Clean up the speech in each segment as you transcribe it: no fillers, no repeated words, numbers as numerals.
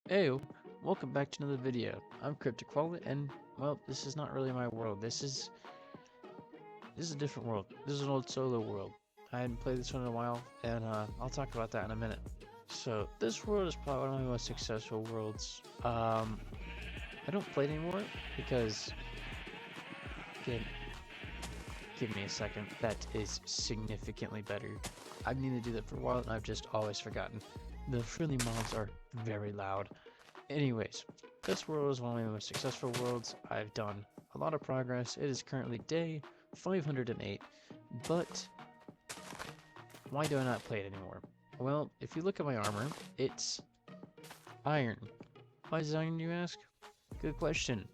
Hey, welcome back to another video. I'm Cryptic Wallet, and well, this is not really my world. This is a different world. This is an old solo world. I hadn't played this one in a while, and I'll talk about that in a minute. So this world is probably one of my most successful worlds. I don't play it anymore because give, give me a second. That is significantly better. I've needed to do that for a while, and I've just always forgotten. The friendly mobs are very loud. Anyways, this world is one of my most successful worlds. I've done a lot of progress. It is currently day 508, but why do I not play it anymore? Well, if you look at my armor, it's iron. Why is it iron, you ask? Good question.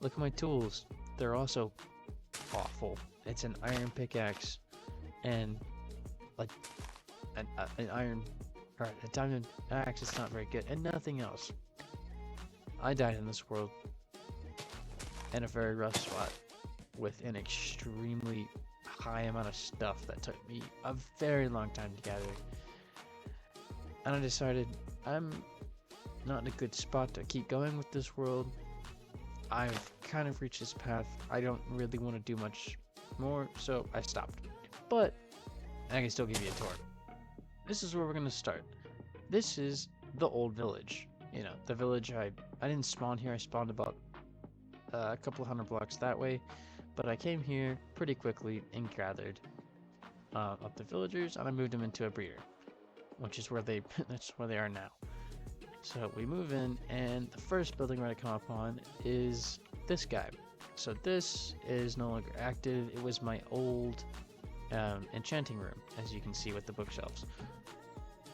Look at my tools. They're also awful. It's an iron pickaxe and like an iron or a diamond axe. It's not very good, and nothing else. I died in this world in a very rough spot with an extremely high amount of stuff that took me a very long time to gather. And I decided I'm not in a good spot to keep going with this world. I've kind of reached this path. I don't really want to do much more, so I stopped. But I can still give you a tour. This is where we're going to start. This is the old village. You know, the village I didn't spawn here. I spawned about a couple hundred blocks that way, but I came here pretty quickly and gathered up the villagers, and I moved them into a breeder, which is where they that's where they are now. So we move in, and the first building we're gonna come upon is this guy. So this is no longer active. It was my old enchanting room, as you can see with the bookshelves.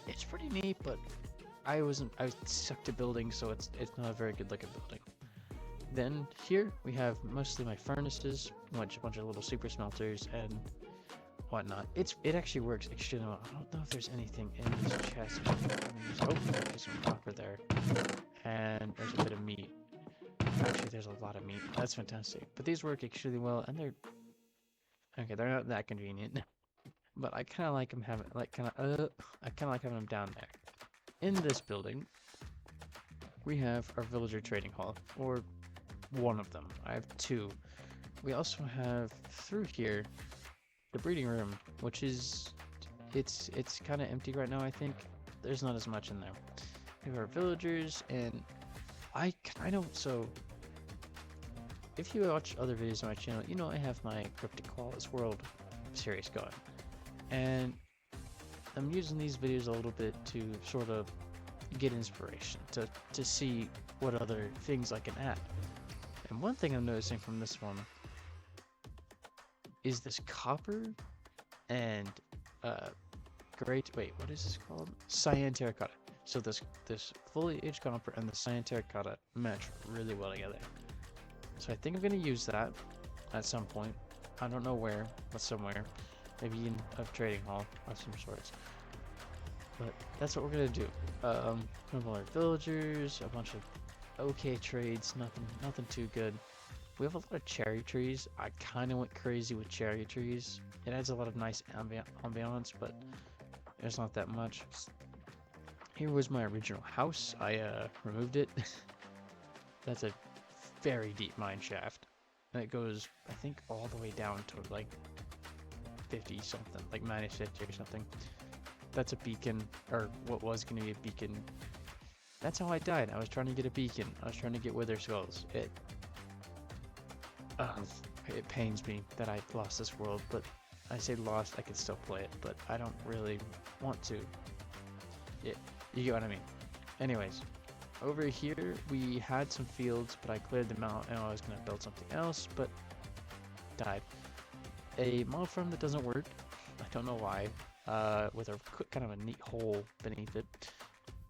It's pretty neat, but I sucked at building, so it's not a very good looking building. Then here we have mostly my furnaces, a bunch of little super smelters and whatnot. It actually works extremely well. I don't know if there's anything in this chest. Oh, there's some copper there, and there's a bit of meat. Actually, there's a lot of meat. That's fantastic. But these work extremely well, and they're not that convenient, but I kind of like them having I kind of like having them down there. In this building, we have our villager trading hall, or one of them. I have two. We also have through here the breeding room, which is it's kind of empty right now. I think there's not as much in there. We have our villagers, and I kind of so. If you watch other videos on my channel, you know I have my Cryptic Koalas World series going, and I'm using these videos a little bit to sort of get inspiration to see what other things I can add. And one thing I'm noticing from this one is this copper and what is this called? Cyan terracotta. So this fully aged copper and the cyan terracotta match really well together. So I think I'm gonna use that at some point. I don't know where, but somewhere. Maybe in a trading hall of some sorts. But that's what we're gonna do. Some of our villagers, a bunch of okay trades, nothing too good. We have a lot of cherry trees. I kind of went crazy with cherry trees. It adds a lot of nice ambiance, but there's not that much. Here was my original house. I removed it. That's a very deep mine shaft. And it goes, I think, all the way down to like 50 something, like minus 50 or something. That's a beacon, or what was going to be a beacon. That's how I died. I was trying to get a beacon. I was trying to get Wither Skulls. It pains me that I lost this world, but I say lost, I can still play it, but I don't really want to. You get what I mean. Anyways, over here we had some fields, but I cleared them out and I was going to build something else, but died. A mob farm that doesn't work. I don't know why. With a kind of a neat hole beneath it.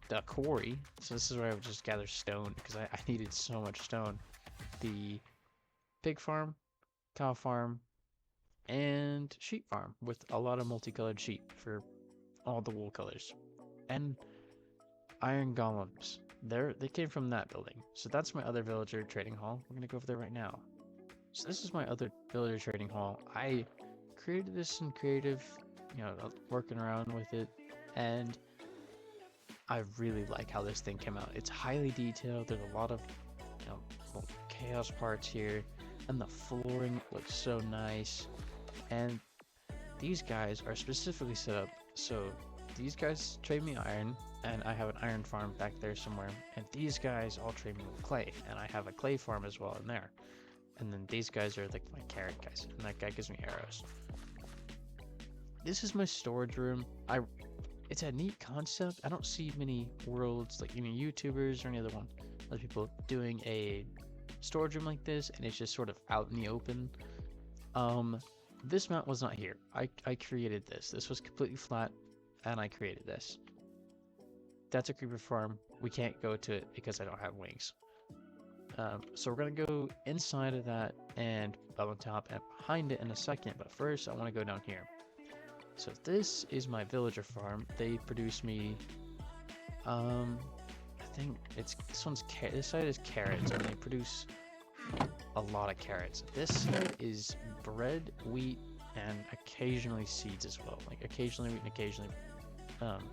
The quarry. So this is where I would just gather stone because I needed so much stone. The pig farm, cow farm, and sheep farm with a lot of multicolored sheep for all the wool colors. And iron golems. They came from that building. So that's my other villager trading hall. We're gonna go over there right now. So this is my other villager trading hall. I created this in creative, working around with it, and I really like how this thing came out. It's highly detailed. There's a lot of, little chaos parts here, and the flooring looks so nice. And these guys are specifically set up so these guys trade me iron, and I have an iron farm back there somewhere. And these guys all trade me with clay, and I have a clay farm as well in there. And then these guys are like my carrot guys, and that guy gives me arrows. This is my storage room. It's a neat concept. I don't see many worlds like any YouTubers or any other people doing a storage room like this, and it's just sort of out in the open. This mount was not here. I created this. This was completely flat, and I created this. That's a creeper farm. We can't go to it because I don't have wings. So we're gonna go inside of that and up on top and behind it in a second. But first, I want to go down here. So this is my villager farm. They produce me, I think it's this side is carrots, and they produce a lot of carrots. This side is bread, wheat, and occasionally seeds as well. Like occasionally wheat and occasionally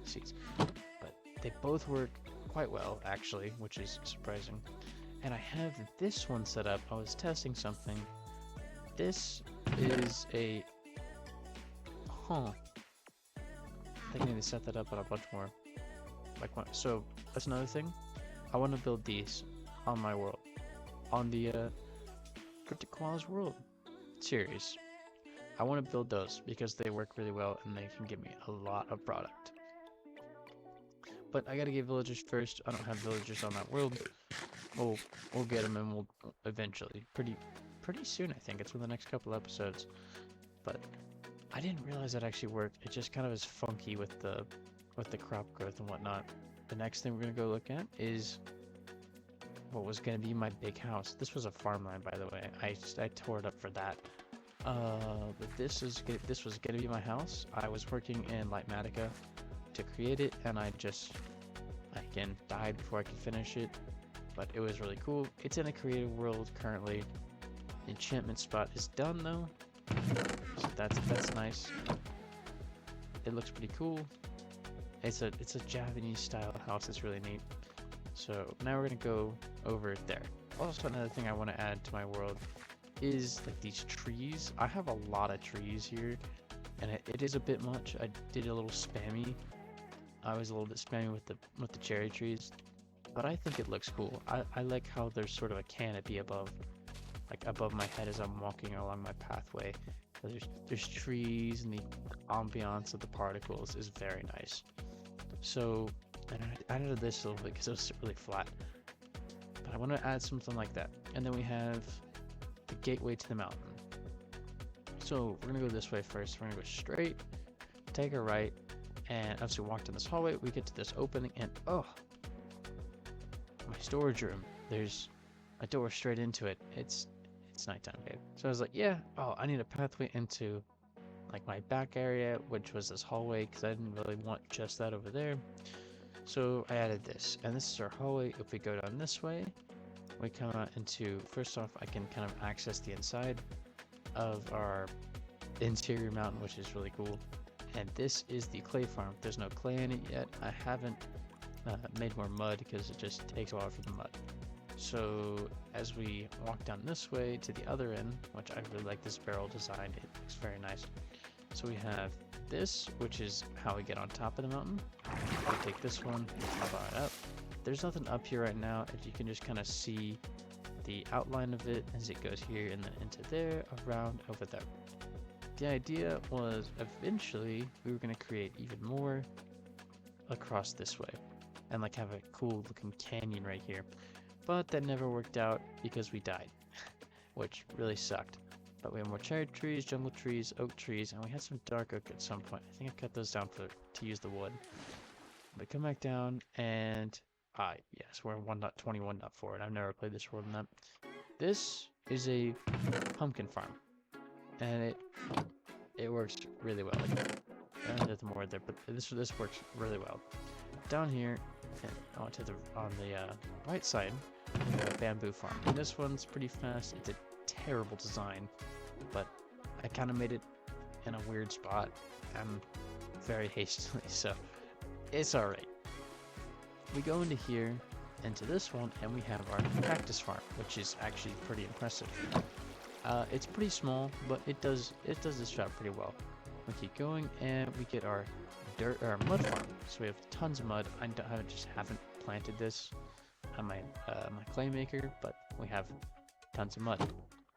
seeds. But they both work quite well actually, which is surprising. And I have this one set up. I was testing something. This is a I think I need to set that up on a bunch more. So that's another thing. I want to build these on my world, on the Cryptic Koala's World series. I want to build those because they work really well and they can give me a lot of product. But I gotta get villagers first. I don't have villagers on that world. We'll get them, and we'll eventually, pretty soon. I think it's in the next couple episodes. But I didn't realize that actually worked. It just kind of is funky with the crop growth and whatnot. The next thing we're gonna go look at is what was gonna be my big house. This was a farmland, by the way. I tore it up for that. But this was gonna be my house. I was working in Lightmatica to create it, and I again died before I could finish it. But it was really cool. It's in a creative world currently. The enchantment spot is done though, so that's nice. It looks pretty cool. It's a Japanese style house. It's really neat. So now we're gonna go over there. Also, another thing I want to add to my world is like these trees. I have a lot of trees here, and it is a bit much. I did a little spammy. I was a little bit spammy with the cherry trees, but I think it looks cool. I like how there's sort of a canopy above my head as I'm walking along my pathway. There's trees, and the ambiance of the particles is very nice. So I added this a little bit because it was really flat, but I want to add something like that. And then we have the gateway to the mountain. So we're gonna go this way first. We're gonna go straight, take a right, and as we walk down this hallway, we get to this opening, and oh, my storage room. There's a door straight into it. It's nighttime, babe. So I was like, yeah, oh, I need a pathway into like my back area, which was this hallway, because I didn't really want just that over there. So I added this, and this is our hallway. If we go down this way, we come out into, first off, I can kind of access the inside of our interior mountain, which is really cool. And this is the clay farm. There's no clay in it yet. I haven't made more mud because it just takes a while for the mud. So as we walk down this way to the other end, which I really like this barrel design, it looks very nice. So we have this, which is how we get on top of the mountain. We take this one, fly it up. There's nothing up here right now, and you can just kind of see the outline of it as it goes here and then into there, around over there. The idea was eventually we were going to create even more across this way and like have a cool looking canyon right here. But that never worked out because we died, which really sucked. But we have more cherry trees, jungle trees, oak trees, and we had some dark oak at some point. I think I cut those down to use the wood. But come back down, and yes, we're in 1.21.4, and I've never played this world than that. This is a pumpkin farm, and it works really well. Like, I don't know the more there, but this works really well. Down here, and on the right side, we have a bamboo farm. And this one's pretty fast. It's a terrible design, but I kind of made it in a weird spot and very hastily, so it's alright. we go into here, into this one, and we have our cactus farm, which is actually pretty impressive. It's pretty small, but it does this job pretty well. We keep going, and we get our mud farm. So we have tons of mud. I just haven't planted this on my my clay maker, but we have tons of mud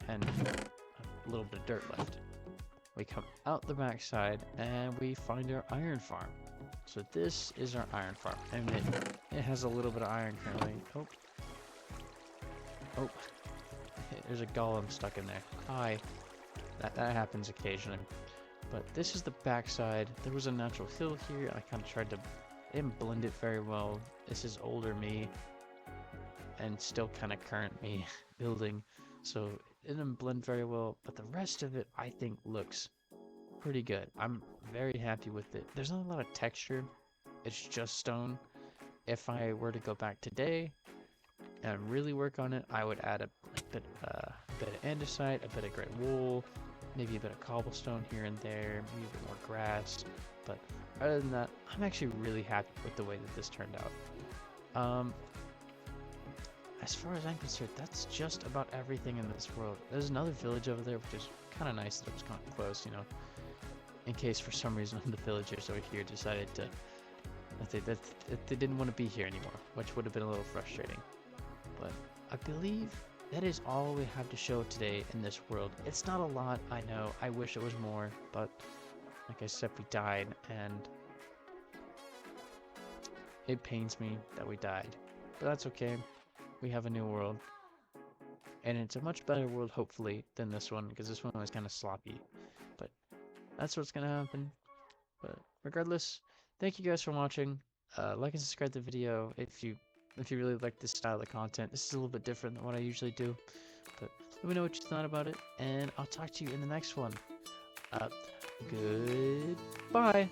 and a little bit of dirt left. We come out the backside and we find our iron farm. So this is our iron farm, and it has a little bit of iron currently. Oh, there's a golem stuck in there. Hi. That happens occasionally. But this is the backside. There was a natural hill here. I kind of tried to, it didn't blend it very well. This is older me and still kind of current me building, so it didn't blend very well. But the rest of it, I think, looks pretty good. I'm very happy with it. There's not a lot of texture. It's just stone. If I were to go back today and really work on it, I would add a bit of andesite, a bit of gray wool, maybe a bit of cobblestone here and there, maybe a bit more grass. But other than that, I'm actually really happy with the way that this turned out. As far as I'm concerned, that's just about everything in this world. There's another village over there, which is kind of nice that it was kind of close, you know, in case for some reason the villagers over here decided to that they didn't want to be here anymore, which would have been a little frustrating. But I believe that is all we have to show today in this world. It's not a lot, I know. I wish it was more, but like I said, we died, and it pains me that we died. But that's okay. We have a new world. And it's a much better world, hopefully, than this one, because this one was kind of sloppy. But that's what's going to happen. But regardless, thank you guys for watching. Like and subscribe to the video if you really like this style of content. This is a little bit different than what I usually do, but let me know what you thought about it, and I'll talk to you in the next one. Goodbye.